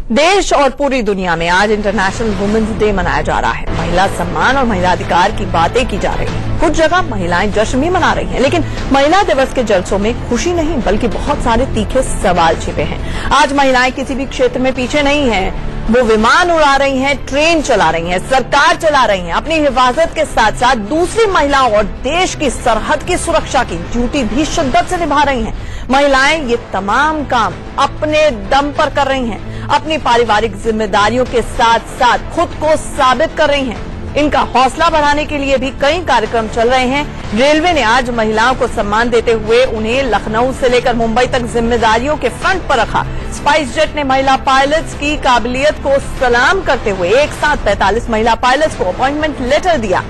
देश और पूरी दुनिया में आज इंटरनेशनल वुमेन्स डे मनाया जा रहा है। महिला सम्मान और महिला अधिकार की बातें की जा रही हैं। कुछ जगह महिलाएं जश्न भी मना रही हैं, लेकिन महिला दिवस के जलसों में खुशी नहीं बल्कि बहुत सारे तीखे सवाल छिपे हैं। आज महिलाएं किसी भी क्षेत्र में पीछे नहीं हैं। वो विमान उड़ा रही हैं, ट्रेन चला रही हैं, सरकार चला रही हैं, अपनी हिफाजत के साथ साथ दूसरी महिलाओं और देश की सरहद की सुरक्षा की ड्यूटी भी शिद्दत से निभा रही हैं। महिलाएं ये तमाम काम अपने दम पर कर रही हैं, अपनी पारिवारिक जिम्मेदारियों के साथ साथ खुद को साबित कर रही हैं। इनका हौसला बढ़ाने के लिए भी कई कार्यक्रम चल रहे हैं। रेलवे ने आज महिलाओं को सम्मान देते हुए उन्हें लखनऊ से लेकर मुंबई तक जिम्मेदारियों के फ्रंट पर रखा। स्पाइस जेट ने महिला पायलट्स की काबिलियत को सलाम करते हुए एक साथ 45 महिला पायलट्स को अपॉइंटमेंट लेटर दिया।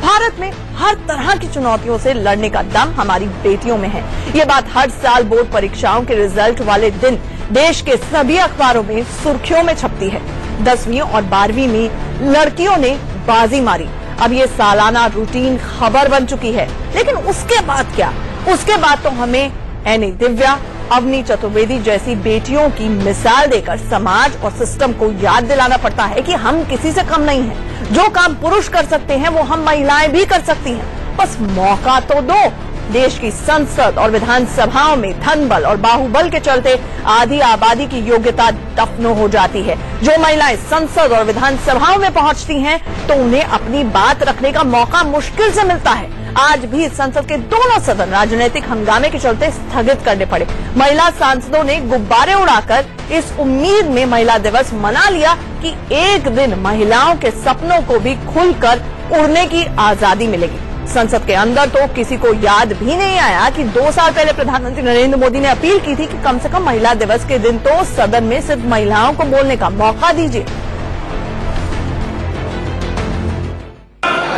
भारत में हर तरह की चुनौतियों से लड़ने का दम हमारी बेटियों में है। ये बात हर साल बोर्ड परीक्षाओं के रिजल्ट वाले दिन देश के सभी अखबारों में सुर्खियों में छपती है। 10वीं और 12वीं में लड़कियों ने बाजी मारी। अब ये सालाना रूटीन खबर बन चुकी है। लेकिन उसके बाद क्या? उसके बाद तो हमें एनी दिव्या, अवनी चतुर्वेदी जैसी बेटियों की मिसाल देकर समाज और सिस्टम को याद दिलाना पड़ता है कि हम किसी से कम नहीं हैं। जो काम पुरुष कर सकते हैं वो हम महिलाएं भी कर सकती हैं। बस मौका तो दो। देश की संसद और विधानसभाओं में धन बल और बाहुबल के चलते आधी आबादी की योग्यता दफन हो जाती है। जो महिलाएं संसद और विधानसभाओं में पहुंचती हैं तो उन्हें अपनी बात रखने का मौका मुश्किल से मिलता है। आज भी संसद के दोनों सदन राजनीतिक हंगामे के चलते स्थगित करने पड़े। महिला सांसदों ने गुब्बारे उड़ाकर इस उम्मीद में महिला दिवस मना लिया कि एक दिन महिलाओं के सपनों को भी खुलकर उड़ने की आजादी मिलेगी। संसद के अंदर तो किसी को याद भी नहीं आया कि 2 साल पहले प्रधानमंत्री नरेंद्र मोदी ने अपील की थी कि कम से कम महिला दिवस के दिन तो सदन में सिर्फ महिलाओं को बोलने का मौका दीजिए।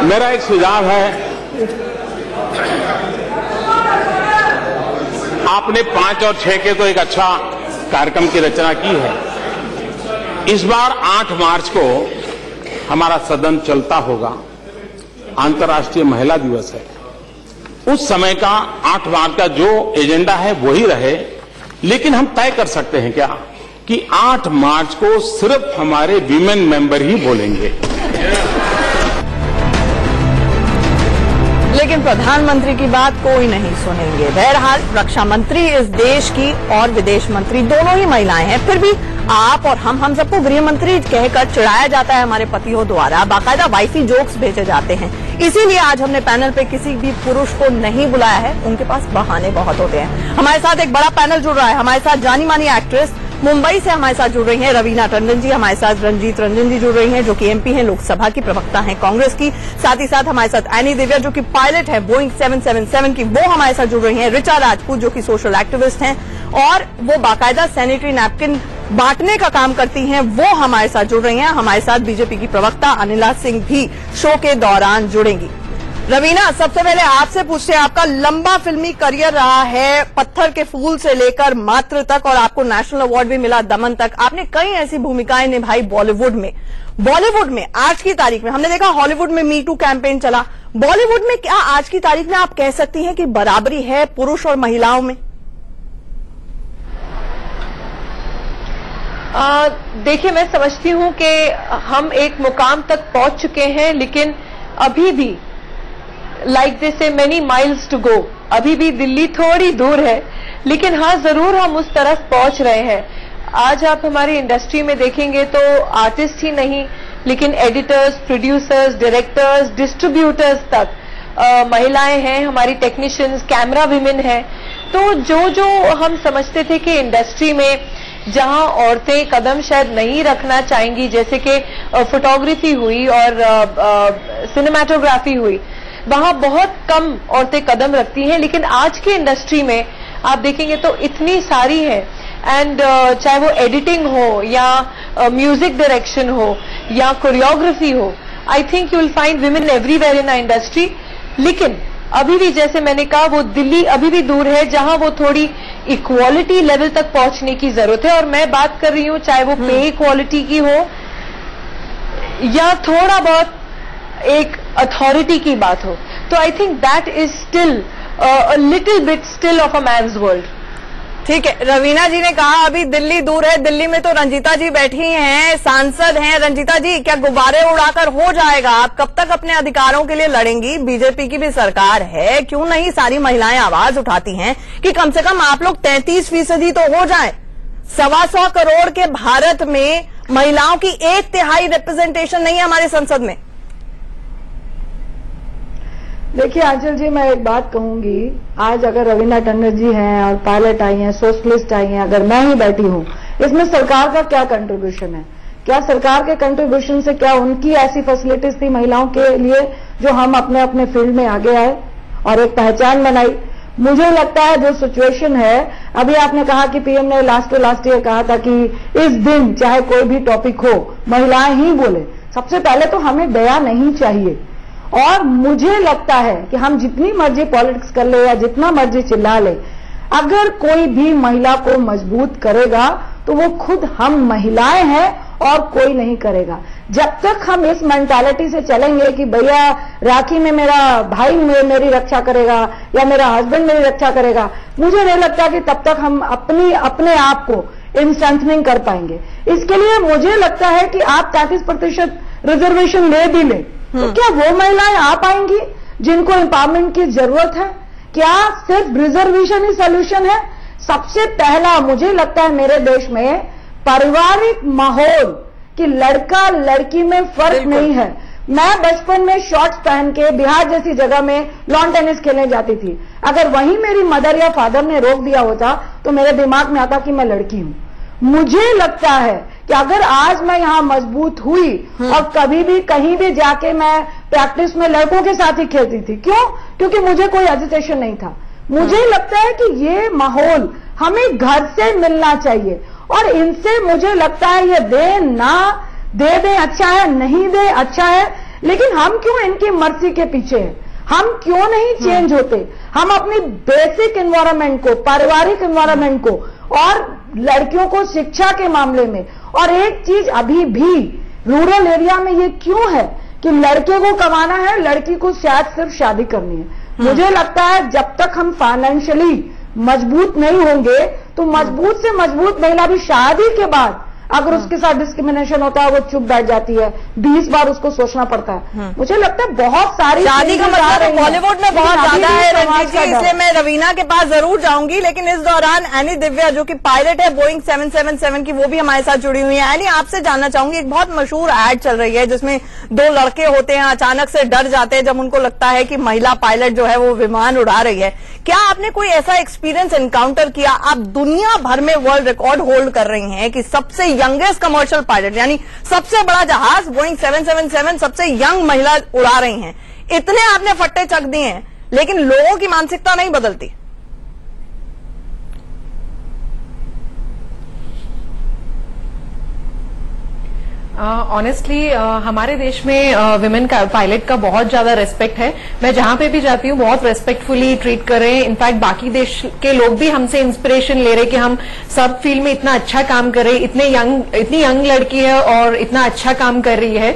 मेरा एक सुझाव है, आपने 5 और 6 के तो एक अच्छा कार्यक्रम की रचना की है। इस बार 8 मार्च को हमारा सदन चलता होगा, अंतर्राष्ट्रीय महिला दिवस है। उस समय का 8 मार्च का जो एजेंडा है वही रहे, लेकिन हम तय कर सकते हैं क्या कि 8 मार्च को सिर्फ हमारे वीमेन मेंबर ही बोलेंगे। लेकिन प्रधानमंत्री की बात कोई नहीं सुनेंगे। बहरहाल रक्षा मंत्री इस देश की और विदेश मंत्री दोनों ही महिलाएं हैं। फिर भी आप और हम सबको गृह मंत्री कहकर चिढ़ाया जाता है हमारे पतियों द्वारा। बाकायदा वाइफी जोक्स भेजे जाते हैं। इसीलिए आज हमने पैनल पे किसी भी पुरुष को नहीं बुलाया है। उनके पास बहाने बहुत होते हैं। हमारे साथ एक बड़ा पैनल जुड़ रहा है। हमारे साथ जानी मानी एक्ट्रेस मुंबई से हमारे साथ जुड़ रही हैं रवीना टंडन जी, हमारे साथ रंजीत रंजन जी जुड़ रही हैं जो कि एमपी हैं, लोकसभा की प्रवक्ता हैं कांग्रेस की। साथ ही साथ हमारे साथ एनी दिव्या जो कि पायलट है बोइंग 777 की, वो हमारे साथ जुड़ रही हैं। ऋचा राजपूत जो कि सोशल एक्टिविस्ट हैं और वो बाकायदा सैनिटरी नैपकिन बांटने का काम करती हैं, वो हमारे साथ जुड़ रही हैं। हमारे साथ बीजेपी की प्रवक्ता अनिला सिंह भी शो के दौरान जुड़ेंगी। रवीना, सबसे पहले आपसे पूछते हैं, आपका लंबा फिल्मी करियर रहा है, पत्थर के फूल से लेकर मात्र तक, और आपको नेशनल अवार्ड भी मिला दमन तक। आपने कई ऐसी भूमिकाएं निभाई बॉलीवुड में। आज की तारीख में हमने देखा हॉलीवुड में मी टू कैंपेन चला। बॉलीवुड में क्या आज की तारीख में आप कह सकती हैं कि बराबरी है पुरुष और महिलाओं में? देखिए, मैं समझती हूं कि हम एक मुकाम तक पहुंच चुके हैं, लेकिन अभी भी लाइक दे से मेनी माइल्स टू गो। अभी भी दिल्ली थोड़ी दूर है, लेकिन हाँ जरूर हम उस तरफ पहुंच रहे हैं। आज आप हमारी इंडस्ट्री में देखेंगे तो आर्टिस्ट ही नहीं, लेकिन एडिटर्स, प्रोड्यूसर्स, डायरेक्टर्स, डिस्ट्रीब्यूटर्स तक महिलाएं हैं। हमारी टेक्नीशियंस, कैमरा विमेन हैं। तो जो हम समझते थे कि इंडस्ट्री में जहां औरतें कदम शायद नहीं रखना चाहेंगी, जैसे कि फोटोग्राफी हुई और सिनेमाटोग्राफी हुई, वहां बहुत कम औरतें कदम रखती हैं। लेकिन आज की इंडस्ट्री में आप देखेंगे तो इतनी सारी हैं। एंड चाहे वो एडिटिंग हो या म्यूजिक डायरेक्शन हो या कोरियोग्राफी हो, I think you will find women everywhere in our industry. लेकिन अभी भी जैसे मैंने कहा, वो दिल्ली अभी भी दूर है जहां वो थोड़ी इक्वालिटी लेवल तक पहुंचने की जरूरत है। और मैं बात कर रही हूं चाहे वो पे इक्वालिटी की हो या थोड़ा बहुत एक अथॉरिटी की बात हो। तो I think that is still a little bit still of a man's world. ठीक है, रवीना जी ने कहा अभी दिल्ली दूर है, दिल्ली में तो रंजीता जी बैठी हैं, सांसद हैं। रंजीता जी, क्या गुब्बारे उड़ाकर हो जाएगा? आप कब तक अपने अधिकारों के लिए लड़ेंगी? बीजेपी की भी सरकार है, क्यों नहीं सारी महिलाएं आवाज उठाती हैं कि कम से कम आप लोग 33% तो हो जाए। 125 करोड़ के भारत में महिलाओं की 1/3 रिप्रेजेंटेशन नहीं है हमारी संसद में। देखिए आंचल जी, मैं एक बात कहूंगी, आज अगर रवीना टंडन जी हैं और पायलट आई हैं, सोशलिस्ट आई हैं, अगर मैं ही बैठी हूं, इसमें सरकार का क्या कंट्रीब्यूशन है? क्या सरकार के कंट्रीब्यूशन से क्या उनकी ऐसी फैसिलिटीज थी महिलाओं के लिए जो हम अपने अपने फील्ड में आगे आए और एक पहचान बनाई? मुझे लगता है जो सिचुएशन है, अभी आपने कहा कि पीएम ने लास्ट ईयर कहा था कि इस दिन चाहे कोई भी टॉपिक हो महिलाएं ही बोले। सबसे पहले तो हमें दया नहीं चाहिए, और मुझे लगता है कि हम जितनी मर्जी पॉलिटिक्स कर ले या जितना मर्जी चिल्ला ले, अगर कोई भी महिला को मजबूत करेगा तो वो खुद हम महिलाएं हैं और कोई नहीं करेगा। जब तक हम इस मेंटालिटी से चलेंगे कि भैया राखी में मेरा भाई मेरी रक्षा करेगा या मेरा हस्बैंड मेरी रक्षा करेगा, मुझे नहीं लगता कि तब तक हम अपने आप को इन स्ट्रेंथनिंग कर पाएंगे। इसके लिए मुझे लगता है कि आप 33% रिजर्वेशन ले भी ले तो क्या वो महिलाएं आ पाएंगी जिनको एम्पावरमेंट की जरूरत है? क्या सिर्फ रिजर्वेशन ही सोल्यूशन है? सबसे पहला मुझे लगता है मेरे देश में पारिवारिक माहौल कि लड़का लड़की में फर्क नहीं है। मैं बचपन में शॉर्ट्स पहन के बिहार जैसी जगह में लॉन टेनिस खेलने जाती थी। अगर वहीं मेरी मदर या फादर ने रोक दिया होता तो मेरे दिमाग में आता कि मैं लड़की हूं। मुझे लगता है कि अगर आज मैं यहां मजबूत हुई और कभी भी कहीं भी जाके मैं प्रैक्टिस में लड़कों के साथ ही खेलती थी, क्यों? क्योंकि मुझे कोई एजिटेशन नहीं था। मुझे लगता है कि ये माहौल हमें घर से मिलना चाहिए, और इनसे मुझे लगता है ये दे दे अच्छा है, नहीं दे अच्छा है, लेकिन हम क्यों इनकी मर्जी के पीछे हैं? हम क्यों नहीं चेंज होते? हम अपनी बेसिक एनवायरनमेंट को, पारिवारिक एनवायरनमेंट को और लड़कियों को शिक्षा के मामले में, और एक चीज अभी भी रूरल एरिया में ये क्यों है कि लड़के को कमाना है, लड़की को शायद सिर्फ शादी करनी है। मुझे लगता है जब तक हम फाइनेंशियली मजबूत नहीं होंगे तो मजबूत से मजबूत महिला भी शादी के बाद अगर उसके साथ डिस्क्रिमिनेशन होता है वो चुप बैठ जाती है, 20 बार उसको सोचना पड़ता है। मुझे लगता है बहुत सारी शादी का मतलब बॉलीवुड में बहुत ज्यादा है रंजीत जी, इसलिए मैं रवीना के पास जरूर जाऊंगी, लेकिन इस दौरान एनी दिव्या जो कि पायलट है बोइंग 777 की, वो भी हमारे साथ जुड़ी हुई है। एनी, आपसे जानना चाहूंगी, एक बहुत मशहूर एड चल रही है जिसमें 2 लड़के होते हैं, अचानक से डर जाते हैं जब उनको लगता है कि महिला पायलट जो है वो विमान उड़ा रही है। क्या आपने कोई ऐसा एक्सपीरियंस एनकाउंटर किया? आप दुनिया भर में वर्ल्ड रिकॉर्ड होल्ड कर रही हैं कि सबसे यंगेस्ट कमर्शियल पायलट, यानी सबसे बड़ा जहाज बोइंग 777 सबसे यंग महिला उड़ा रही हैं। इतने आपने फट्टे चक दिए हैं, लेकिन लोगों की मानसिकता नहीं बदलती। ऑनेस्टली हमारे देश में विमेन का पायलट का बहुत ज्यादा रेस्पेक्ट है। मैं जहां पे भी जाती हूँ बहुत रेस्पेक्टफुली ट्रीट कर रहे हैं। इनफैक्ट बाकी देश के लोग भी हमसे इंस्पिरेशन ले रहे हैं कि हम सब फील्ड में इतना अच्छा काम कर रहे हैं। इतनी यंग लड़की है और इतना अच्छा काम कर रही है,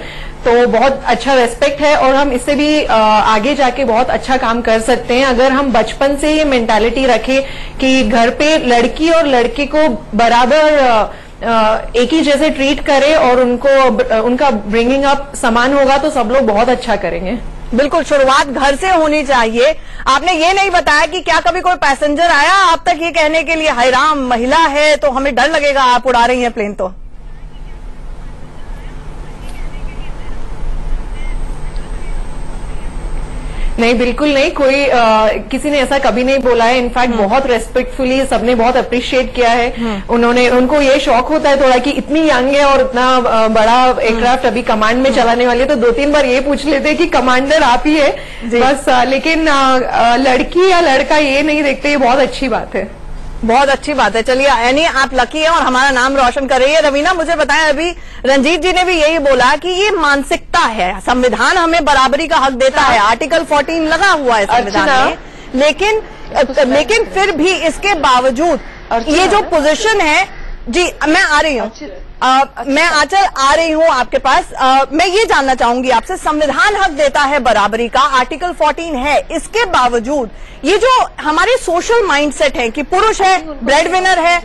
तो बहुत अच्छा रेस्पेक्ट है और हम इससे भी आगे जाके बहुत अच्छा काम कर सकते हैं अगर हम बचपन से ये मेंटालिटी रखें कि घर पे लड़की और लड़के को बराबर एक ही जैसे ट्रीट करें और उनका ब्रिंगिंग अप समान होगा तो सब लोग बहुत अच्छा करेंगे। बिल्कुल, शुरुआत घर से होनी चाहिए। आपने ये नहीं बताया कि क्या कभी कोई पैसेंजर आया आप तक ये कहने के लिए, हाय राम महिला है तो हमें डर लगेगा, आप उड़ा रही हैं प्लेन? तो नहीं, बिल्कुल नहीं, कोई किसी ने ऐसा कभी नहीं बोला है। इनफैक्ट बहुत रेस्पेक्टफुली सबने बहुत अप्रिशिएट किया है। उनको ये शौक होता है थोड़ा कि इतनी यंग है और इतना बड़ा एयरक्राफ्ट अभी कमांड में चलाने वाली है, तो 2-3 बार ये पूछ लेते हैं कि कमांडर आप ही है बस। लेकिन लड़की या लड़का ये नहीं देखते, ये बहुत अच्छी बात है। बहुत अच्छी बात है। चलिए एनी, आप लकी हैं और हमारा नाम रोशन कर रही है। रवीना, मुझे बताएं, अभी रंजीत जी ने भी यही बोला कि ये मानसिकता है। संविधान हमें बराबरी का हक देता है, आर्टिकल 14 लगा हुआ है संविधान में, लेकिन फिर भी इसके बावजूद ये जो पोजीशन है जी मैं आ रही हूँ, मैं आंचल आ रही हूँ आपके पास। मैं ये जानना चाहूंगी आपसे, संविधान हक देता है बराबरी का, आर्टिकल 14 है, इसके बावजूद ये जो हमारे सोशल माइंडसेट है कि पुरुष है ब्रेड विनर है,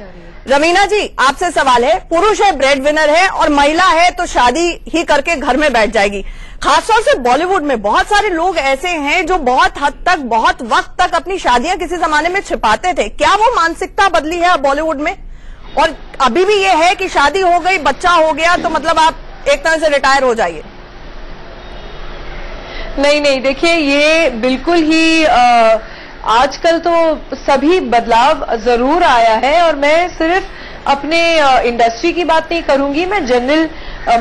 रवीना जी आपसे सवाल है, पुरुष है ब्रेड विनर है और महिला है तो शादी ही करके घर में बैठ जाएगी। खासतौर से बॉलीवुड में बहुत सारे लोग ऐसे हैं जो बहुत हद तक, बहुत वक्त तक अपनी शादियां किसी जमाने में छिपाते थे। क्या वो मानसिकता बदली है अब बॉलीवुड में? और अभी भी ये है कि शादी हो गई, बच्चा हो गया तो मतलब आप एक तरह से रिटायर हो जाइए? नहीं, देखिए ये बिल्कुल ही आजकल तो सभी बदलाव जरूर आया है, और मैं सिर्फ अपने इंडस्ट्री की बात नहीं करूंगी, मैं जनरल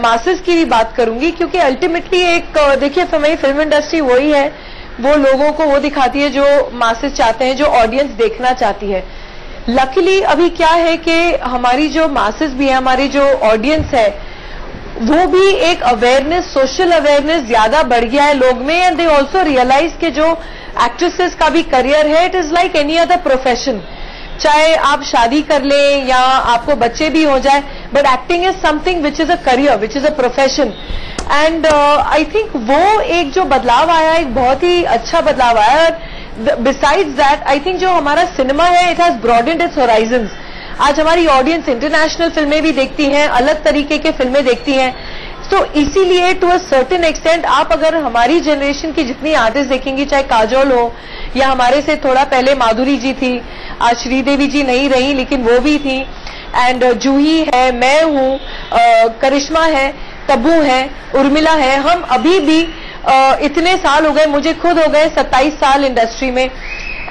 मासेस की भी बात करूंगी, क्योंकि अल्टीमेटली एक देखिए फिल्म इंडस्ट्री वही है, वो लोगों को वो दिखाती है जो मासेस चाहते हैं, जो ऑडियंस देखना चाहती है। लकीली अभी क्या है कि हमारी जो मासेस भी है, हमारी जो ऑडियंस है, वो भी एक अवेयरनेस, सोशल अवेयरनेस ज्यादा बढ़ गया है लोग में, एंड दे ऑल्सो रियलाइज के जो एक्ट्रेसेस का भी करियर है, it is like any other profession. चाहे आप शादी कर लें या आपको बच्चे भी हो जाए, but acting is something which is a career, which is a profession. And I think वो एक जो बदलाव आया, एक बहुत ही अच्छा बदलाव आया। बिसाइड्स दैट आई थिंक जो हमारा सिनेमा है, it has broadened it's Horizons. आज हमारी ऑडियंस इंटरनेशनल फिल्में भी देखती हैं, अलग तरीके के फिल्में देखती हैं। तो इसीलिए टू अ सर्टेन एक्सटेंट आप अगर हमारी जनरेशन की जितनी आर्टिस्ट देखेंगी, चाहे काजोल हो या हमारे से थोड़ा पहले माधुरी जी थी, आज श्रीदेवी जी नहीं रही लेकिन वो भी थी, एंड जूही है, मैं हूँ, करिश्मा है, तब्बू है, उर्मिला है, हम अभी भी इतने साल हो गए, मुझे खुद हो गए 27 साल इंडस्ट्री में,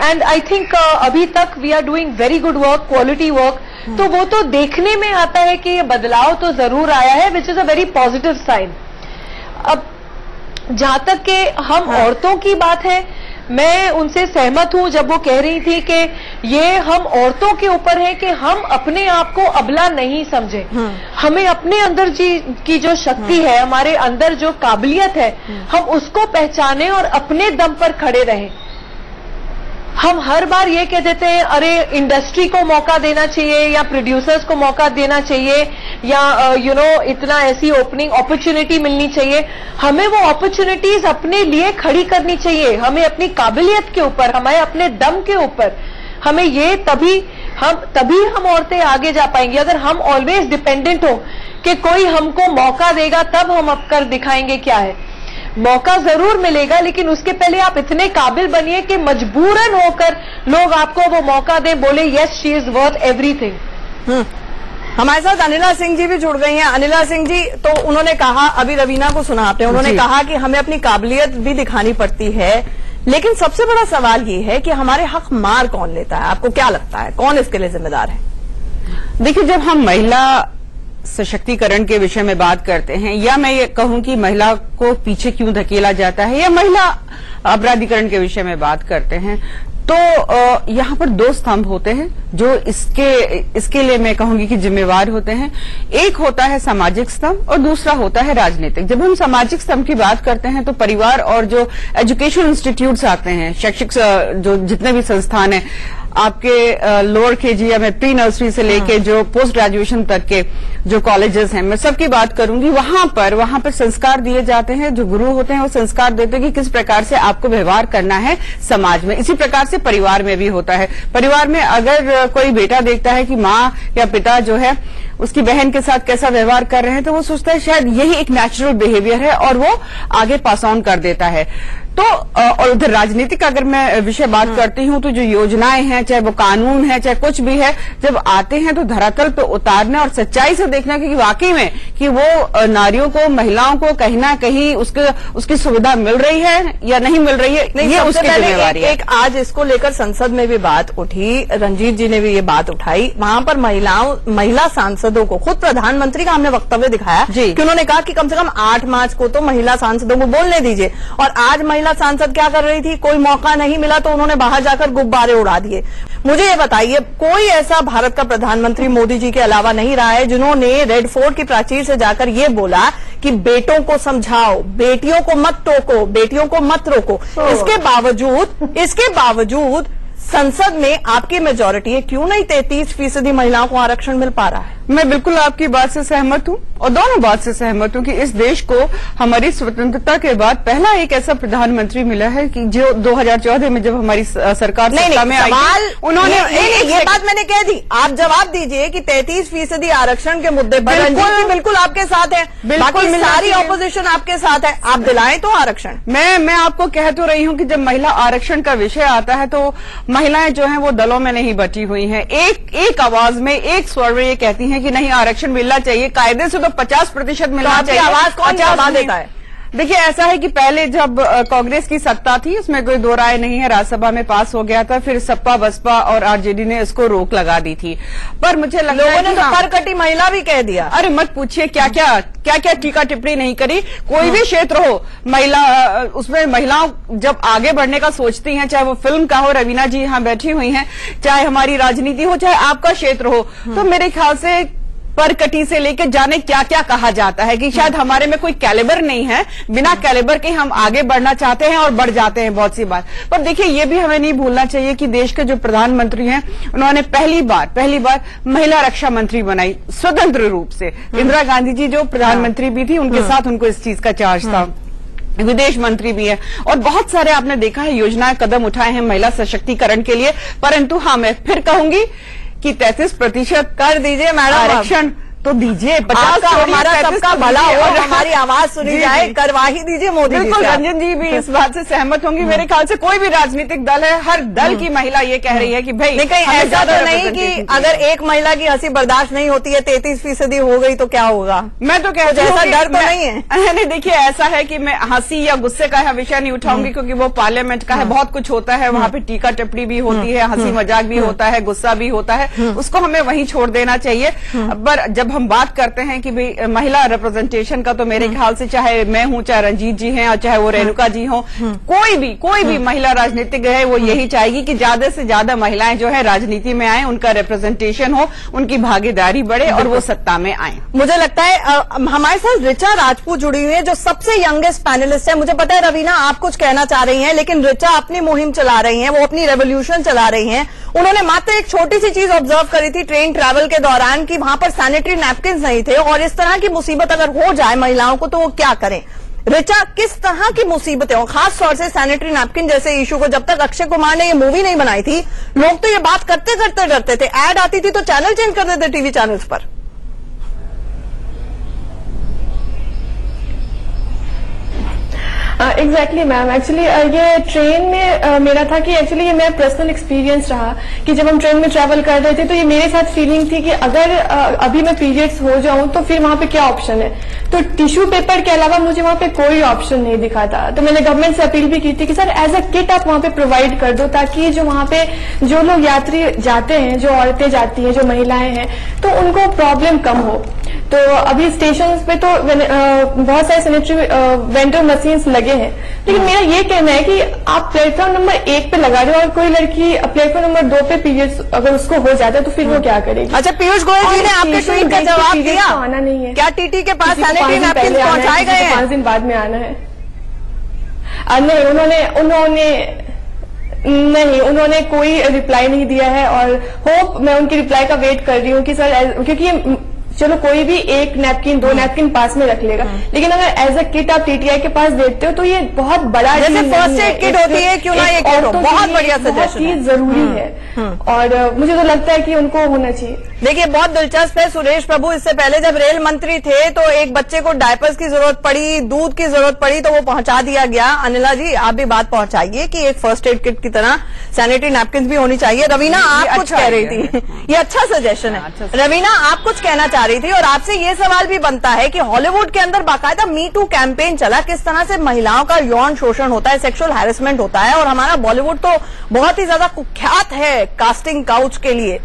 एंड आई थिंक अभी तक we are doing very good work, quality work. तो वो तो देखने में आता है कि ये बदलाव तो जरूर आया है, which is a very positive sign. अब जहां तक के हम औरतों की बात है, मैं उनसे सहमत हूं जब वो कह रही थी कि ये हम औरतों के ऊपर है कि हम अपने आप को अबला नहीं समझे। हमें अपने अंदर की जो शक्ति है, हमारे अंदर जो काबिलियत है, हम उसको पहचाने और अपने दम पर खड़े रहें। हम हर बार ये कह देते हैं अरे इंडस्ट्री को मौका देना चाहिए या प्रोड्यूसर्स को मौका देना चाहिए या इतना ऐसी ओपनिंग अपॉर्चुनिटी मिलनी चाहिए। हमें वो अपॉर्चुनिटीज अपने लिए खड़ी करनी चाहिए, हमें अपनी काबिलियत के ऊपर, हमें अपने दम के ऊपर, हमें ये तभी हम औरतें आगे जा पाएंगी। अगर हम ऑलवेज डिपेंडेंट हो कि कोई हमको मौका देगा तब हम अब कर दिखाएंगे क्या है, मौका जरूर मिलेगा, लेकिन उसके पहले आप इतने काबिल बनिए कि मजबूरन होकर लोग आपको वो मौका दें, बोले yes she is worth everything. हमारे साथ अनिला सिंह जी भी जुड़ गई हैं। अनिला सिंह जी, तो उन्होंने कहा, अभी रवीना को सुना आपने, उन्होंने कहा कि हमें अपनी काबिलियत भी दिखानी पड़ती है, लेकिन सबसे बड़ा सवाल ये है कि हमारे हक मार कौन लेता है? आपको क्या लगता है कौन इसके लिए जिम्मेदार है? देखिए, जब हम महिला सशक्तिकरण के विषय में बात करते हैं, या मैं ये कहूं कि महिला को पीछे क्यों धकेला जाता है, या महिला अपराधीकरण के विषय में बात करते हैं, तो यहाँ पर दो स्तंभ होते हैं जो इसके लिए मैं कहूंगी कि जिम्मेवार होते हैं। एक होता है सामाजिक स्तंभ और दूसरा होता है राजनीतिक। जब हम सामाजिक स्तंभ की बात करते हैं तो परिवार और जो एजुकेशन इंस्टीट्यूट्स आते हैं, शैक्षिक जो जितने भी संस्थान हैं, आपके लोअर केजी या मैं प्री नर्सरी से लेके जो पोस्ट ग्रेजुएशन तक के जो कॉलेजेस हैं, मैं सबकी बात करूंगी, वहां पर संस्कार दिए जाते हैं। जो गुरु होते हैं वो संस्कार देते हैं कि किस प्रकार से आपको व्यवहार करना है समाज में। इसी प्रकार से परिवार में भी होता है। परिवार में अगर कोई बेटा देखता है कि माँ या पिता जो है उसकी बहन के साथ कैसा व्यवहार कर रहे हैं, तो वो सोचता है शायद यही एक नेचुरल बिहेवियर है और वो आगे पास ऑन कर देता है। तो और उधर राजनीतिक अगर मैं विषय बात करती हूं, तो जो योजनाएं हैं, चाहे वो कानून है, चाहे कुछ भी है, जब आते हैं तो धरातल पे उतारना और सच्चाई से देखना कि वाकई में कि वो नारियों को, महिलाओं को कहीं ना कहीं उसकी सुविधा मिल रही है या नहीं मिल रही है, ये उसकी जिम्मेवारी है। एक आज इसको लेकर संसद में भी बात उठी, रंजीत जी ने भी ये बात उठाई, वहां पर महिला सांसदों को, खुद प्रधानमंत्री का हमने वक्तव्य दिखाया कि उन्होंने कहा कि कम से कम 8 मार्च को तो महिला सांसदों को बोलने दीजिए। और आज महिला सांसद क्या कर रही थी? कोई मौका नहीं मिला तो उन्होंने बाहर जाकर गुब्बारे उड़ा दिए। मुझे ये बताइए, कोई ऐसा भारत का प्रधानमंत्री मोदी जी के अलावा नहीं रहा है जिन्होंने रेड फोर्ट की प्राचीर से जाकर ये बोला कि बेटों को समझाओ, बेटियों को मत टोको, बेटियों को मत रोको। इसके बावजूद संसद में आपकी मेजॉरिटी है, क्यों नहीं 33% महिलाओं को आरक्षण मिल पा रहा है? मैं बिल्कुल आपकी बात से सहमत हूं और दोनों बात से सहमत हूं कि इस देश को हमारी स्वतंत्रता के बाद पहला एक ऐसा प्रधानमंत्री मिला है कि जो 2014 में जब हमारी सरकार सत्ता में आई उन्होंने ये बात मैंने कह दी। आप जवाब दीजिए कि 33% आरक्षण के मुद्दे पर बिल्कुल आपके साथ है, बिल्कुल सारी ऑपोजिशन आपके साथ है, आप दिलाएं तो आरक्षण। मैं आपको कह तो रही हूं कि जब महिला आरक्षण का विषय आता है तो महिलाएं जो हैं वो दलों में नहीं बटी हुई हैं, एक आवाज में एक स्वर में ये कहती हैं कि नहीं आरक्षण मिलना चाहिए, कायदे से तो 50% मिलना चाहिए। आवाज कौन दबा देता है? देखिए ऐसा है कि पहले जब कांग्रेस की सत्ता थी उसमें कोई दो राय नहीं है, राज्यसभा में पास हो गया था, फिर सपा बसपा और आरजेडी ने इसको रोक लगा दी थी। पर मुझे लगता है लोगों ने तो परकटी महिला भी कह दिया। अरे मत पूछिए क्या क्या टीका टिप्पणी नहीं करी। कोई भी क्षेत्र हो महिला उसमें महिलाओं जब आगे बढ़ने का सोचती हैं, चाहे वो फिल्म का हो, रवीना जी यहाँ बैठी हुई हैं, चाहे हमारी राजनीति हो, चाहे आपका क्षेत्र हो, तो मेरे ख्याल से परकटी से लेकर जाने क्या क्या कहा जाता है कि शायद हमारे में कोई कैलिबर नहीं है, बिना कैलिबर के हम आगे बढ़ना चाहते हैं और बढ़ जाते हैं बहुत सी बात। पर देखिए ये भी हमें नहीं भूलना चाहिए कि देश के जो प्रधानमंत्री हैं उन्होंने पहली बार महिला रक्षा मंत्री बनाई स्वतंत्र रूप से। इंदिरा गांधी जी जो प्रधानमंत्री भी थी उनके साथ उनको इस चीज का चार्ज था, विदेश मंत्री भी है और बहुत सारे आपने देखा है योजनाएं कदम उठाए हैं महिला सशक्तिकरण के लिए। परंतु हाँ मैं फिर कहूंगी कि 33% कर दीजिए मैडम, आरक्षण तो दीजिए, 50 हमारा सबका भला हो और हमारी आवाज सुनी जाए, करवा ही दीजिए मोदी जी। बिल्कुल रंजन जी भी इस बात से सहमत होंगे। मेरे ख्याल से कोई भी राजनीतिक दल है, हर दल की महिला ये कह रही है कि भाई कहीं ऐसा तो नहीं कि अगर एक महिला की हंसी बर्दाश्त नहीं होती है 33% हो गई तो क्या होगा? मैं तो कहती हूँ ऐसा डर तो नहीं है। नहीं देखिए ऐसा है कि मैं हंसी या गुस्से का विषय नहीं उठाऊंगी क्योंकि वो पार्लियामेंट का है, बहुत कुछ होता है वहां पे, टीका टिप्पणी भी होती है, हंसी मजाक भी होता है, गुस्सा भी होता है, उसको हमें वहीं छोड़ देना चाहिए। पर जब हम बात करते हैं कि भाई महिला रिप्रेजेंटेशन का, तो मेरे ख्याल से चाहे मैं हूं, चाहे रंजीत जी हैं और चाहे वो रेणुका जी हों, कोई भी महिला राजनीतिक है वो यही चाहेगी कि ज्यादा से ज्यादा महिलाएं जो है राजनीति में आए, उनका रिप्रेजेंटेशन हो, उनकी भागीदारी बढ़े और वो सत्ता में आए। मुझे लगता है हमारे साथ ऋचा राजपूत जुड़ी हुई है जो सबसे यंगेस्ट पैनलिस्ट है। मुझे पता है रवीना आप कुछ कहना चाह रही हैं, लेकिन ऋचा अपनी मुहिम चला रही हैं, वो अपनी रेवोल्यूशन चला रही हैं। उन्होंने मात्र एक छोटी सी चीज ऑब्जर्व करी थी ट्रेन ट्रैवल के दौरान कि वहां पर सैनिटरी नैपकिन नहीं थे और इस तरह की मुसीबत अगर हो जाए महिलाओं को तो वो क्या करें। ऋचा, किस तरह की मुसीबतें और खास तौर से सैनिटरी नैपकिन जैसे इशू को, जब तक अक्षय कुमार ने ये मूवी नहीं बनाई थी लोग तो ये बात करते करते डरते थे, ऐड आती थी तो चैनल चेंज कर देते टीवी चैनल्स पर। एग्जैक्टली मैम, एक्चुअली ये ट्रेन में मेरा था कि एक्चुअली ये मेरा पर्सनल एक्सपीरियंस रहा कि जब हम ट्रेन में ट्रैवल कर रहे थे तो ये मेरे साथ फीलिंग थी कि अगर अभी मैं पीरियड्स हो जाऊं तो फिर वहां पे क्या ऑप्शन है। तो टिश्यू पेपर के अलावा मुझे वहां पे कोई ऑप्शन नहीं दिखा था। तो मैंने गवर्नमेंट से अपील भी की थी कि सर एज अ किट आप वहां पे प्रोवाइड कर दो, ताकि जो वहां पे जो लोग यात्री जाते हैं, जो औरतें जाती हैं, जो महिलाएं हैं, तो उनको प्रॉब्लम कम हो। तो अभी स्टेशन पे तो बहुत सारे सैनिटरी वेंडर मशीन्स लगे हैं, लेकिन मेरा ये कहना है कि आप प्लेटफॉर्म नंबर 1 पे लगा रहे हो और कोई लड़की प्लेटफॉर्म नंबर 2 पे पीरियड्स अगर उसको हो जाता है तो फिर वो क्या करेगी। अच्छा, पीयूष गोयल जी ने आपके ट्वीट का जवाब दिया, आना नहीं है क्या टीटी के पास सैनिटरी नैपकिन पहुंचाए गए हैं? 5 दिन बाद में आना है। नहीं, उन्होंने कोई रिप्लाई नहीं दिया है और होप मैं उनकी रिप्लाई का वेट कर रही हूँ कि सर, क्योंकि चलो कोई भी एक नैपकिन 2 नैपकिन पास में रख लेगा, लेकिन अगर एज अ किट आप टीटीआई के पास देते हो तो ये बहुत बड़ा जैसे फर्स्ट एड किट होती है, क्यों ना ये किट हो, बहुत बढ़िया सजेशन चीज जरूरी है और मुझे तो लगता है कि उनको होना चाहिए। देखिए बहुत दिलचस्प है, सुरेश प्रभु इससे पहले जब रेल मंत्री थे तो एक बच्चे को डायपर्स की जरूरत पड़ी, दूध की जरूरत पड़ी तो वो पहुंचा दिया गया। अनिला जी आप भी बात पहुंचाइए कि एक फर्स्ट एड किट की तरह सैनिटरी नैपकिन भी होनी चाहिए। रवीना आप कुछ कह रही थी, ये अच्छा सजेशन है। रवीना आप कुछ कहना चाह रही थी और आपसे ये सवाल भी बनता है कि हॉलीवुड के अंदर बाकायदा मी टू कैंपेन चला, किस तरह से महिलाओं का यौन शोषण होता है, सेक्सुअल हैरेसमेंट होता है, और हमारा बॉलीवुड तो बहुत ही ज्यादा कुख्यात है कास्टिंग काउच के लिए।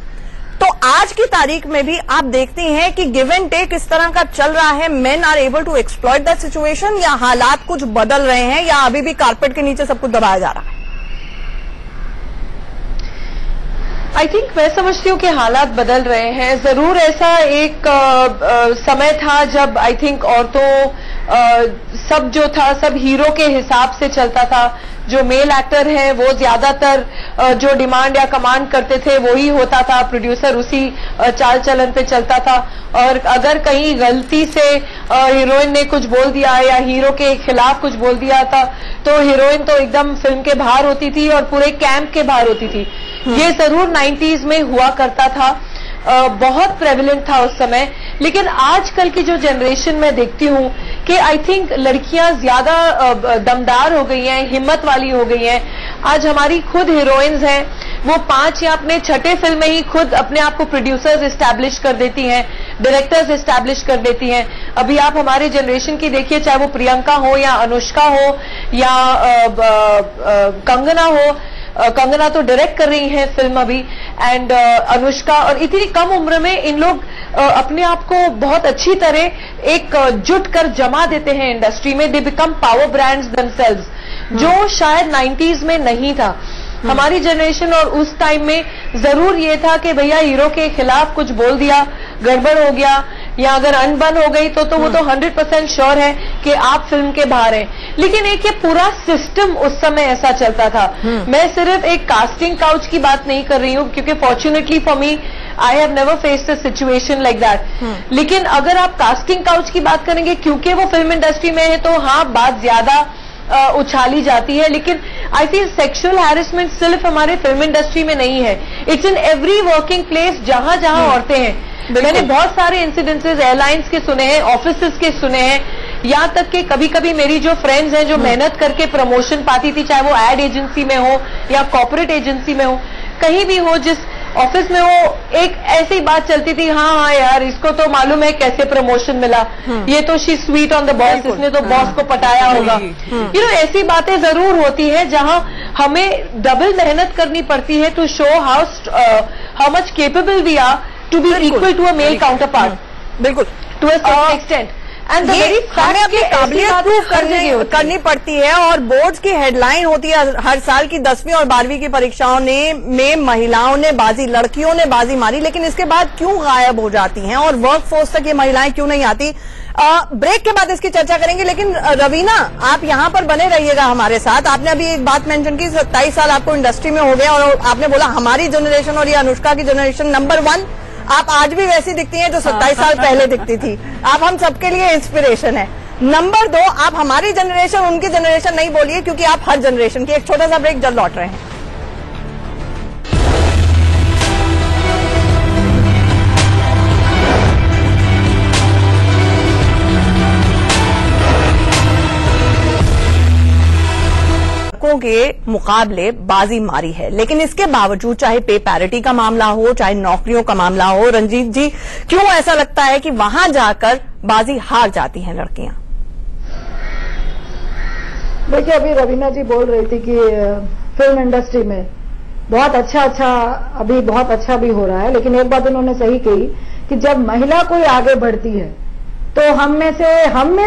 तो आज की तारीख में भी आप देखती हैं कि गिव एंड टेक इस तरह का चल रहा है, men are able to exploit that situation, या हालात कुछ बदल रहे हैं, या अभी भी कारपेट के नीचे सब कुछ दबाया जा रहा है? आई थिंक मैं समझती हूँ कि हालात बदल रहे हैं। जरूर ऐसा एक समय था जब आई थिंक औरतों सब जो था सब हीरो के हिसाब से चलता था, जो मेल एक्टर है वो ज्यादातर जो डिमांड या कमांड करते थे वही होता था, प्रोड्यूसर उसी चाल चलन पे चलता था। और अगर कहीं गलती से हीरोइन ने कुछ बोल दिया या हीरो के खिलाफ कुछ बोल दिया था तो हीरोइन तो एकदम फिल्म के बाहर होती थी और पूरे कैंप के बाहर होती थी। ये जरूर 90s में हुआ करता था, बहुत प्रेवलेंट था उस समय। लेकिन आजकल की जो जनरेशन में देखती हूँ कि आई थिंक लड़कियां ज्यादा दमदार हो गई हैं, हिम्मत वाली हो गई हैं। आज हमारी खुद हीरोइंस हैं, वो 5 या अपने छठे फिल्म में ही खुद अपने आप को प्रोड्यूसर्स एस्टैब्लिश कर देती हैं, डायरेक्टर्स एस्टैब्लिश कर देती हैं। अभी आप हमारे जनरेशन की देखिए, चाहे वो प्रियंका हो या अनुष्का हो या कंगना हो। कंगना तो डायरेक्ट कर रही हैं फिल्म अभी, एंड अनुष्का, और इतनी कम उम्र में इन लोग अपने आप को बहुत अच्छी तरह एक जुट कर जमा देते हैं इंडस्ट्री में। They become power brands themselves, जो शायद 90s में नहीं था। हमारी जनरेशन और उस टाइम में जरूर ये था कि भैया हीरो के खिलाफ कुछ बोल दिया, गड़बड़ हो गया या अगर अनबन हो गई तो वो तो 100% श्योर है कि आप फिल्म के बाहर हैं। लेकिन एक ये पूरा सिस्टम उस समय ऐसा चलता था। मैं सिर्फ एक कास्टिंग काउच की बात नहीं कर रही हूँ, क्योंकि fortunately for me I have never faced a situation like that. लेकिन अगर आप कास्टिंग काउच की बात करेंगे, क्योंकि वो फिल्म इंडस्ट्री में है तो हाँ बात ज्यादा उछाली जाती है। लेकिन आई फील सेक्सुअल हैरेसमेंट सिर्फ हमारे फिल्म इंडस्ट्री में नहीं है, it's in every working place जहां जहां औरतें हैं। मैंने बहुत सारे इंसिडेंसेस एयरलाइंस के सुने हैं, ऑफिसेस के सुने हैं, यहाँ तक कि कभी कभी मेरी जो फ्रेंड्स हैं जो मेहनत करके प्रमोशन पाती थी, चाहे वो एड एजेंसी में हो या कॉर्पोरेट एजेंसी में हो, कहीं भी हो, जिस ऑफिस में हो, एक ऐसी बात चलती थी, हाँ यार इसको तो मालूम है कैसे प्रमोशन मिला, ये तो she sweet on the boss, इसने तो बॉस को पटाया होगा। यू नो ऐसी बातें जरूर होती है जहां हमें डबल मेहनत करनी पड़ती है to show how much capable we are to be equal to a male counterpart. बिल्कुल, to a certain extent. And हमें अपनी काबिलियत प्रूव करनी पड़ती है। और बोर्ड्स की हेडलाइन होती है हर साल की 10वीं और 12वीं की परीक्षाओं में महिलाओं ने बाजी, लड़कियों ने बाजी मारी, लेकिन इसके बाद क्यों गायब हो जाती हैं और वर्क फोर्स तक ये महिलाएं क्यों नहीं आती? ब्रेक के बाद इसकी चर्चा करेंगे। लेकिन रवीना, आप यहाँ पर बने रहिएगा हमारे साथ। आपने अभी एक बात मेंशन की, 27 साल आपको इंडस्ट्री में हो गया और आपने बोला हमारी जनरेशन और ये अनुष्का की जनरेशन नंबर 1, आप आज भी वैसी दिखती हैं जो 27 साल पहले दिखती थी। आप हम सबके लिए इंस्पिरेशन है। नंबर 2, आप हमारी जनरेशन उनकी जनरेशन नहीं बोलिए, क्योंकि आप हर जनरेशन की। एक छोटा सा ब्रेक, जल्द लौट रहे हैं। के मुकाबले बाजी मारी है, लेकिन इसके बावजूद चाहे पे पैरिटी का मामला हो, चाहे नौकरियों का मामला हो, रंजीत जी, क्यों ऐसा लगता है कि वहां जाकर बाजी हार जाती हैं लड़कियां? देखिए, अभी रवीना जी बोल रही थी कि फिल्म इंडस्ट्री में बहुत अच्छा भी हो रहा है, लेकिन एक बात उन्होंने सही कही कि जब महिला कोई आगे बढ़ती है तो हम में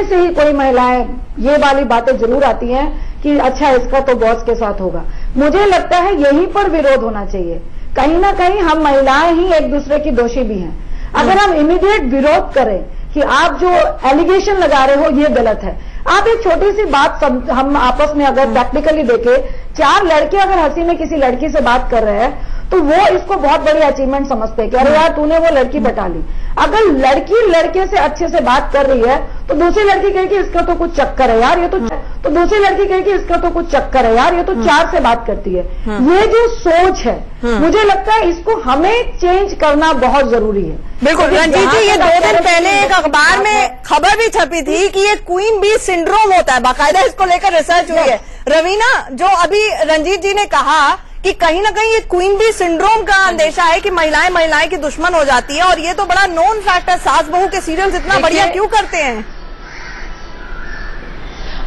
से ही कोई महिलाएं ये वाली बातें जरूर आती हैं कि अच्छा इसका तो बॉस के साथ होगा। मुझे लगता है यहीं पर विरोध होना चाहिए। कहीं ना कहीं हम महिलाएं ही एक दूसरे की दोषी भी हैं। अगर हम इमीडिएट विरोध करें कि आप जो एलिगेशन लगा रहे हो ये गलत है। आप एक छोटी सी बात हम आपस में अगर प्रैक्टिकली देखें, 4 लड़के अगर हंसी में किसी लड़की से बात कर रहे हैं तो वो इसको बहुत बड़ी अचीवमेंट समझते हैं कि अरे यार तूने वो लड़की पटा ली। अगर लड़की लड़के से अच्छे से बात कर रही है तो दूसरी लड़की कहेगी इसका तो कुछ चक्कर है यार, ये तो दूसरी लड़की कहेगी इसका तो कुछ चक्कर है यार, ये तो 4 से बात करती है। ये जो सोच है, मुझे लगता है इसको हमें चेंज करना बहुत जरूरी है। बिल्कुल रंजीत जी, ये 2 दिन पहले एक अखबार में खबर भी छपी थी कि ये क्वीन बी सिंड्रोम होता है, बाकायदा इसको लेकर रिसर्च हुई है। रवीना, जो अभी रंजीत जी ने कहा कि कहीं ना कहीं ये क्वीन बी सिंड्रोम का अंदेशा है कि महिलाएं की दुश्मन हो जाती है, और ये तो बड़ा नोन फैक्टर। सास बहू के सीरियल्स इतना बढ़िया क्यों करते हैं?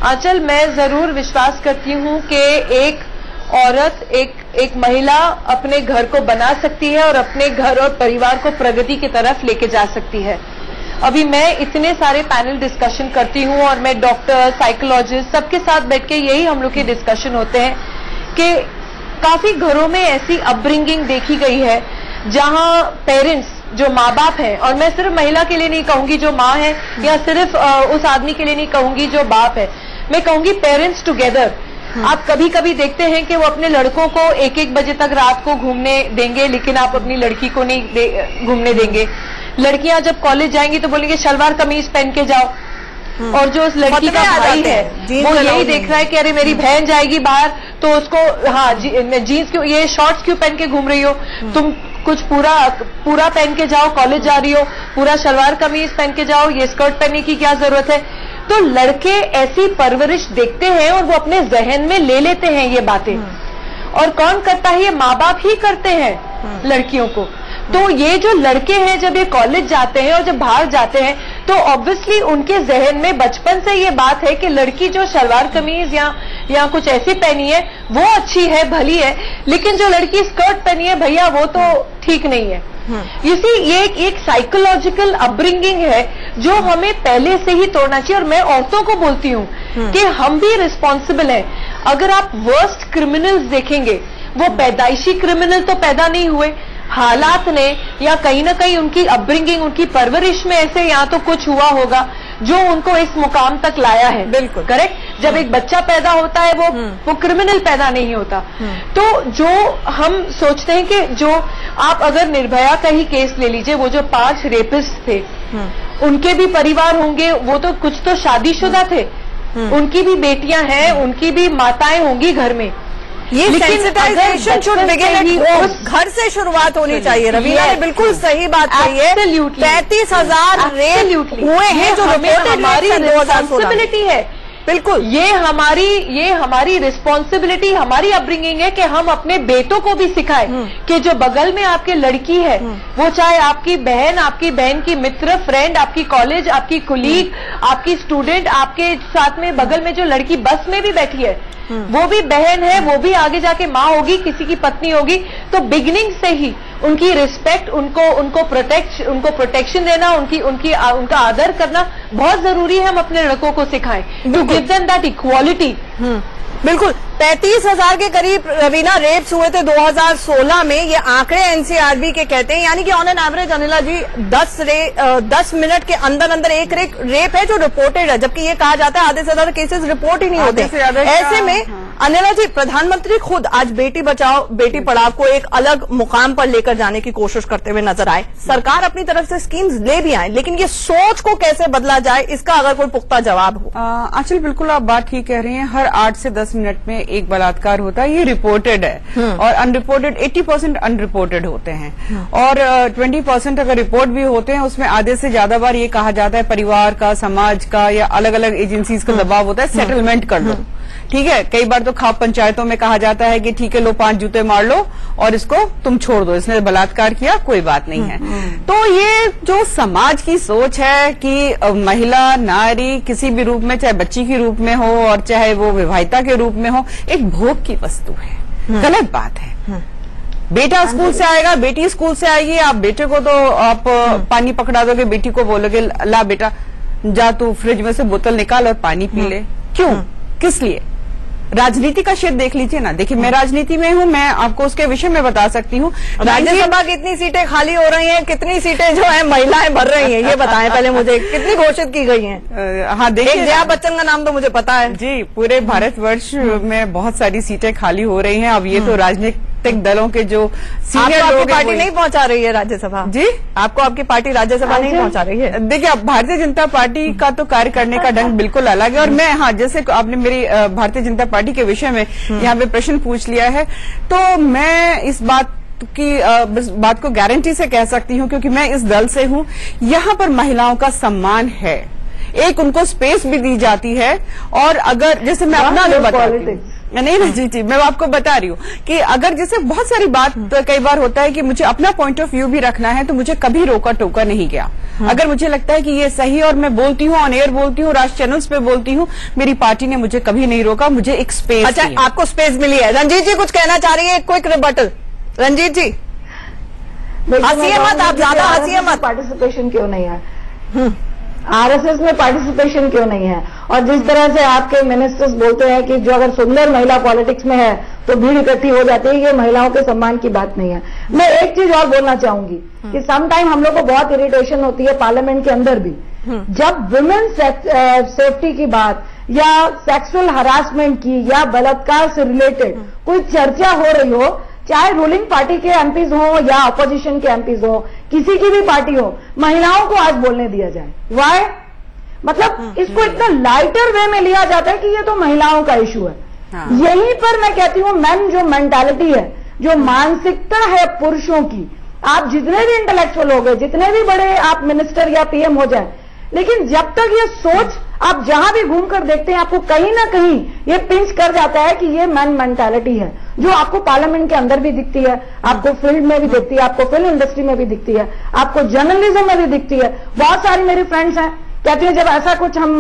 आंचल, मैं जरूर विश्वास करती हूँ कि एक औरत, एक महिला अपने घर को बना सकती है और अपने घर और परिवार को प्रगति की तरफ लेके जा सकती है। अभी मैं इतने सारे पैनल डिस्कशन करती हूँ और मैं डॉक्टर, साइकोलॉजिस्ट सबके साथ बैठ के यही हम लोग के डिस्कशन होते हैं कि काफी घरों में ऐसी अपब्रिंगिंग देखी गई है जहां पेरेंट्स, जो माँ बाप हैं, और मैं सिर्फ महिला के लिए नहीं कहूंगी जो माँ है, या सिर्फ उस आदमी के लिए नहीं कहूंगी जो बाप है, मैं कहूंगी पेरेंट्स टुगेदर आप कभी कभी देखते हैं कि वो अपने लड़कों को 1-1 बजे तक रात को घूमने देंगे, लेकिन आप अपनी लड़की को नहीं घूमने देंगे। लड़कियां जब कॉलेज जाएंगी तो बोलेंगे शलवार कमीज पहन के जाओ, और जो उस लड़की का भाई है वो यही देख रहा है कि अरे मेरी बहन जाएगी बाहर तो उसको हाँ जीन्स क्यों, ये शॉर्ट्स क्यों पहन के घूम रही हो, तुम कुछ पूरा पहन के जाओ, कॉलेज जा रही हो पूरा शलवार कमीज पहन के जाओ, ये स्कर्ट पहनने की क्या जरूरत है। तो लड़के ऐसी परवरिश देखते हैं और वो अपने जहन में ले लेते हैं ये बातें, और कौन करता है, ये माँ बाप ही करते हैं लड़कियों को। तो ये जो लड़के हैं जब ये कॉलेज जाते हैं और जब बाहर जाते हैं तो ऑब्वियसली उनके जहन में बचपन से ये बात है कि लड़की जो शलवार कमीज या कुछ ऐसी पहनी है वो अच्छी है, भली है, लेकिन जो लड़की स्कर्ट पहनी है भैया वो तो ठीक नहीं है। इसी ये एक साइकोलॉजिकल अपब्रिंगिंग है जो हमें पहले से ही तोड़ना चाहिए। और मैं औरतों को बोलती हूँ कि हम भी रिस्पॉन्सिबल हैं। अगर आप वर्स्ट क्रिमिनल्स देखेंगे वो पैदाइशी क्रिमिनल तो पैदा नहीं हुए, हालात ने या कहीं ना कहीं उनकी अपब्रिंगिंग, उनकी परवरिश में ऐसे यहाँ तो कुछ हुआ होगा जो उनको इस मुकाम तक लाया है। बिल्कुल करेक्ट। जब एक बच्चा पैदा होता है वो क्रिमिनल पैदा नहीं होता। तो जो हम सोचते हैं कि जो आप अगर निर्भया का ही केस ले लीजिए, वो जो 5 रेपिस्ट थे उनके भी परिवार होंगे, वो तो कुछ तो शादीशुदा थे, उनकी भी बेटियां हैं, उनकी भी माताएं होंगी घर में। ये sensitization should begin at home, घर से शुरुआत होनी चाहिए। रवीना ने बिल्कुल सही बात कही है। 35,000 रेप हुए हैं जो हमारी रिस्पॉन्सिबिलिटी है। बिल्कुल ये हमारी रिस्पॉन्सिबिलिटी, हमारी अपब्रिंगिंग है कि हम अपने बेटों को भी सिखाएं कि जो बगल में आपके लड़की है वो चाहे आपकी बहन की मित्र, फ्रेंड, आपकी कॉलेज, आपकी कुलीग, आपकी स्टूडेंट, आपके साथ में बगल में जो लड़की बस में भी बैठी है वो भी बहन है, वो भी आगे जाके माँ होगी, किसी की पत्नी होगी। तो बिगिनिंग से ही उनकी रिस्पेक्ट, उनको प्रोटेक्शन देना, उनका आदर करना बहुत जरूरी है। हम अपने लड़कों को सिखाएं to give them that equality. बिल्कुल 35,000 के करीब रवीना रेप्स हुए थे 2016 में, ये आंकड़े एनसीआरबी के कहते हैं। यानी कि on an average Anila ji 10 minute के अंदर एक रेप है जो रिपोर्टेड है, जबकि ये कहा जाता है आधे से ज्यादा केसेस रिपोर्ट ही नहीं होते। ऐसे में अनिला जी प्रधानमंत्री खुद आज बेटी बचाओ बेटी पढ़ाओ को एक अलग मुकाम पर लेकर जाने की कोशिश करते हुए नजर आए। सरकार अपनी तरफ से स्कीम्स ले भी आए, लेकिन ये सोच को कैसे बदला जाए इसका अगर कोई पुख्ता जवाब हो। आंचल बिल्कुल आप बात ठीक कह रही हैं। हर 8 से 10 मिनट में एक बलात्कार होता है, ये रिपोर्टेड है। और अनरिपोर्टेड 80% अनरिपोर्टेड होते हैं, और 20% अगर रिपोर्ट भी होते हैं उसमें आधे से ज्यादा बार ये कहा जाता है परिवार का, समाज का या अलग अलग एजेंसीज का दबाव होता है सेटलमेंट कर लो। ठीक है, कई बार तो खाप पंचायतों में कहा जाता है कि ठीक है लो 5 जूते मार लो और इसको तुम छोड़ दो, इसने बलात्कार किया कोई बात नहीं है। तो ये जो समाज की सोच है कि महिला नारी किसी भी रूप में, चाहे बच्ची के रूप में हो और चाहे वो विवाहिता के रूप में हो, एक भोग की वस्तु है, गलत बात है। बेटा स्कूल से आएगा, बेटी स्कूल से आएगी, आप बेटे को तो आप पानी पकड़ा दोगे, बेटी को बोलोगे ला बेटा जा तू फ्रिज में से बोतल निकाल और पानी पी ले। क्यों, किस लिए? राजनीति का क्षेत्र देख लीजिए ना। देखिए मैं राजनीति में हूँ, मैं आपको उसके विषय में बता सकती हूँ। राज्यसभा की कितनी सीटें खाली हो रही हैं, कितनी सीटें जो है महिलाएं भर रही हैं, ये बताएं पहले मुझे, कितनी घोषित की गई हैं? हाँ देखिए, जया बच्चन का नाम तो मुझे पता है जी। पूरे भारतवर्ष में बहुत सारी सीटें खाली हो रही हैं। अब ये तो राजनीतिक दलों के जो सीनियर लोग, आपकी पार्टी नहीं पहुंचा रही है राज्यसभा जी? आपको आपकी पार्टी राज्यसभा नहीं पहुंचा रही है? देखिए अब भारतीय जनता पार्टी का तो कार्य करने का ढंग बिल्कुल अलग है। और मैं हाँ, जैसे आपने मेरी भारतीय जनता पार्टी के विषय में यहाँ पे प्रश्न पूछ लिया है, तो मैं इस बात को गारंटी से कह सकती हूँ, क्योंकि मैं इस दल से हूँ। यहाँ पर महिलाओं का सम्मान है, एक उनको स्पेस भी दी जाती है। और अगर जैसे मैं अपना नहीं जी मैं आपको बता रही हूँ कि अगर जैसे बहुत सारी बात कई बार होता है कि मुझे अपना पॉइंट ऑफ व्यू भी रखना है, तो मुझे कभी रोका टोका नहीं गया। अगर मुझे लगता है कि ये सही और मैं बोलती हूँ, ऑन एयर बोलती हूँ, राष्ट्रीय चैनल्स पे बोलती हूँ, मेरी पार्टी ने मुझे कभी नहीं रोका, मुझे एक स्पेस। अच्छा, आपको स्पेस मिली है। रंजीत जी कुछ कहना चाह रही है, क्विक रिबटल। रंजीत जी हंसिए मत, आप ज्यादा हंसिए मत। पार्टिसिपेशन क्यों नहीं है आरएसएस में, पार्टिसिपेशन क्यों नहीं है? और जिस तरह से आपके मिनिस्टर्स बोलते हैं कि जो अगर सुंदर महिला पॉलिटिक्स में है तो भीड़ इकट्ठी हो जाती है, ये महिलाओं के सम्मान की बात नहीं है। मैं एक चीज और बोलना चाहूंगी कि सम टाइम हम लोग को बहुत इरिटेशन होती है पार्लियामेंट के अंदर भी, जब वुमेन सेफ्टी की बात या सेक्सुअल हरासमेंट की या बलात्कार से रिलेटेड कोई चर्चा हो रही हो, चाहे रूलिंग पार्टी के एमपीज हो या अपोजिशन के एमपीज हो, किसी की भी पार्टी हो, महिलाओं को आज बोलने दिया जाए। वाई? मतलब इसको इतना लाइटर वे में लिया जाता है कि ये तो महिलाओं का इशू है। यहीं पर मैं कहती हूँ मैन जो मेंटालिटी है, जो मानसिकता है पुरुषों की, आप जितने भी इंटेलेक्चुअल हो गए, जितने भी बड़े आप मिनिस्टर या पीएम हो जाए, लेकिन जब तक ये सोच आप जहां भी घूमकर देखते हैं, आपको कहीं ना कहीं ये पिंच कर जाता है कि ये मैन मेंटालिटी है, जो आपको पार्लियामेंट के अंदर भी दिखती है, आपको फील्ड में भी दिखती है, आपको फिल्म इंडस्ट्री में भी दिखती है, आपको जर्नलिज्म में भी दिखती है। बहुत सारी मेरी फ्रेंड्स हैं, कहती है जब ऐसा कुछ हम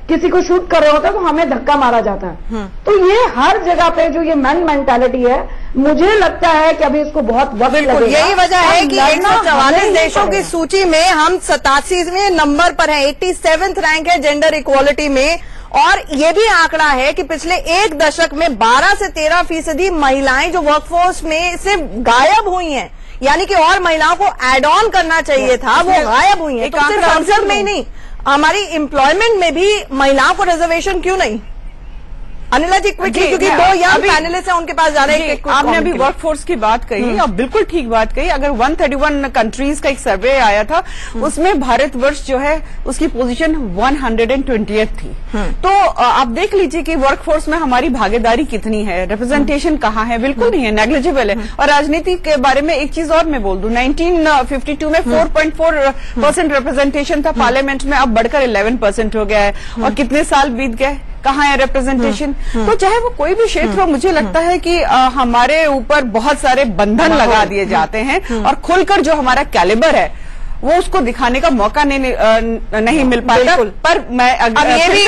किसी को शूट कर रहे होते हैं तो हमें धक्का मारा जाता है। तो ये हर जगह पे जो ये मैन मेंटालिटी है, मुझे लगता है कि अभी इसको बहुत वक्त लगेगा। यही वजह है कि 144 देशों की सूची में हम 87वें नंबर पर हैं, 87th रैंक है जेंडर इक्वालिटी में। और ये भी आंकड़ा है कि पिछले एक दशक में 12 से 13% महिलाएं जो वर्कफोर्स में से गायब हुई हैं, यानी कि और महिलाओं को एड ऑन करना चाहिए था, वो गायब हुई हैं। तो सिर्फ संसद में ही नहीं, हमारी एम्प्लॉयमेंट में भी महिलाओं को रिजर्वेशन क्यों नहीं? अनिला जी क्विकली, क्योंकि दो यंग पैनलिस्ट हैं, उनके पास जा रहे हैं। आपने अभी वर्कफोर्स की बात कही और बिल्कुल ठीक बात कही। अगर 131 कंट्रीज का एक सर्वे आया था, उसमें भारतवर्ष जो है उसकी पोजीशन 120th थी। तो आप देख लीजिए कि वर्कफोर्स में हमारी भागीदारी कितनी है, रिप्रेजेंटेशन कहाँ है, बिल्कुल नहीं है, नेग्लिजिबल है। और राजनीति के बारे में एक चीज और मैं बोल दूं, 1952 में 4.4% रिप्रेजेंटेशन था पार्लियामेंट में, अब बढ़कर 11% हो गया है। और कितने साल बीत गए, कहाँ है रिप्रेजेंटेशन? तो चाहे वो कोई भी क्षेत्र हो, मुझे लगता है कि हमारे ऊपर बहुत सारे बंधन लगा दिए जाते हैं और खुलकर जो हमारा कैलिबर है वो उसको दिखाने का मौका नहीं मिल पाता। पर मैं अब ये भी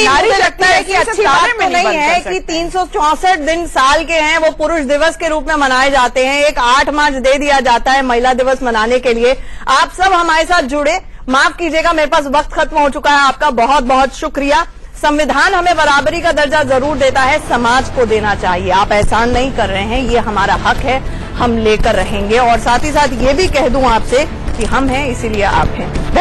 मुझे लगता है कि अच्छी बात तो नहीं है कि 364 दिन साल के हैं, वो पुरुष दिवस के रूप में मनाए जाते हैं। एक 8 मार्च दे दिया जाता है महिला दिवस मनाने के लिए। आप सब हमारे साथ जुड़े, माफ कीजिएगा मेरे पास वक्त खत्म हो चुका है। आपका बहुत बहुत शुक्रिया। संविधान हमें बराबरी का दर्जा जरूर देता है, समाज को देना चाहिए। आप एहसान नहीं कर रहे हैं, ये हमारा हक है, हम लेकर रहेंगे। और साथ ही साथ ये भी कह दूं आपसे कि हम हैं इसीलिए आप हैं।